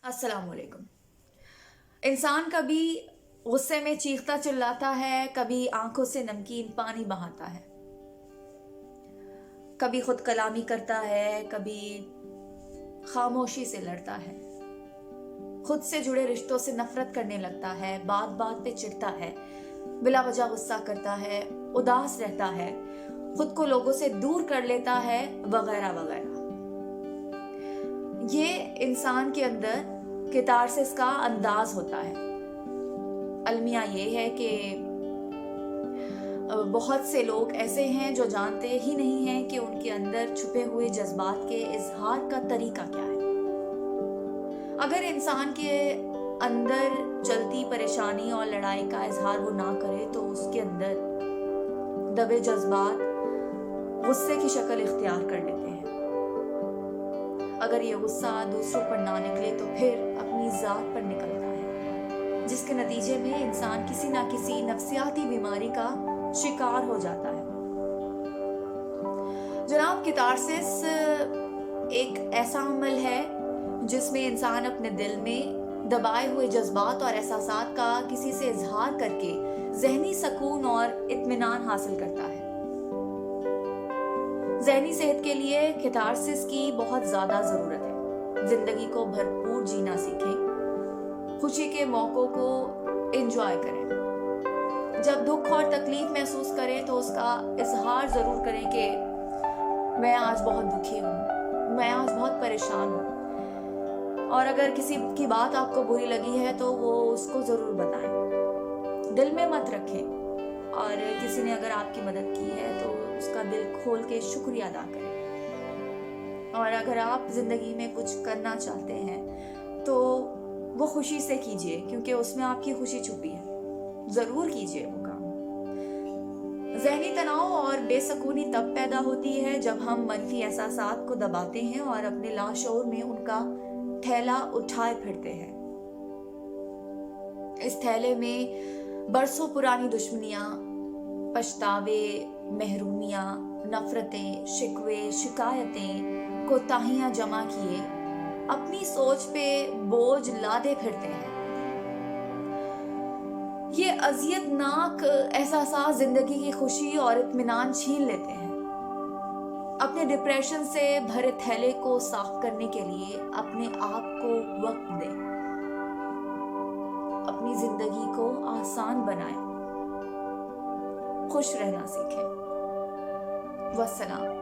अस्सलाम वालेकुम। इंसान कभी गुस्से में चीखता चिल्लाता है, कभी आंखों से नमकीन पानी बहाता है, कभी खुद कलामी करता है, कभी खामोशी से लड़ता है, खुद से जुड़े रिश्तों से नफरत करने लगता है, बात बात पे चिढ़ता है, बिला वजह गुस्सा करता है, उदास रहता है, खुद को लोगों से दूर कर लेता है, वगैरह वगैरह। ये इंसान के अंदर कैटारसिस का अंदाज होता है। अलमिया ये है कि बहुत से लोग ऐसे हैं जो जानते ही नहीं हैं कि उनके अंदर छुपे हुए जज्बात के इजहार का तरीका क्या है। अगर इंसान के अंदर चलती परेशानी और लड़ाई का इजहार वो ना करे तो उसके अंदर दबे जज्बात गुस्से की शक्ल इख्तियार कर लेते हैं। अगर ये गुस्सा दूसरों पर ना निकले तो फिर अपनी ज़ात पर निकलता है, जिसके नतीजे में इंसान किसी ना किसी नफ्सियाती बीमारी का शिकार हो जाता है। जनाब, कैटारसिस एक ऐसा अमल है जिसमें इंसान अपने दिल में दबाए हुए जज्बात और एहसासात का किसी से इजहार करके ज़हनी सुकून और इत्मीनान हासिल करता है। ज़हनी सेहत के लिए कैटारसिस की बहुत ज़्यादा ज़रूरत है। ज़िंदगी को भरपूर जीना सीखें, खुशी के मौक़ों को एंजॉय करें। जब दुख और तकलीफ महसूस करें तो उसका इजहार ज़रूर करें कि मैं आज बहुत दुखी हूँ, मैं आज बहुत परेशान हूँ। और अगर किसी की बात आपको बुरी लगी है तो वो उसको ज़रूर बताएं, दिल में मत रखें। और किसी ने अगर आपकी मदद की है तो उसका दिल खोल के शुक्रिया अदा करें। और अगर आप ज़िंदगी में कुछ करना चाहते हैं तो वो खुशी से कीजिए, क्योंकि उसमें आपकी खुशी छुपी है। ज़रूर कीजिए वो काम। ज़हनी तनाव और बेसुकूनी तब पैदा होती है जब हम मनफी एहसासात को दबाते हैं और अपने लाशऊर में उनका थैला उठाए फिरते हैं। इस थैले में बरसों पुरानी दुश्मनियाँ, पछतावे, महरूमियाँ, नफरतें, शिकवे, शिकायतें, कोताहियाँ जमा किए अपनी सोच पे बोझ लादे फिरते हैं। ये अजियतनाक एहसास जिंदगी की खुशी और इत्मीनान छीन लेते हैं। अपने डिप्रेशन से भरे थैले को साफ करने के लिए अपने आप को वक्त दें, अपनी जिंदगी को आसान बनाएं, खुश रहना सीखें। वस्सलाम।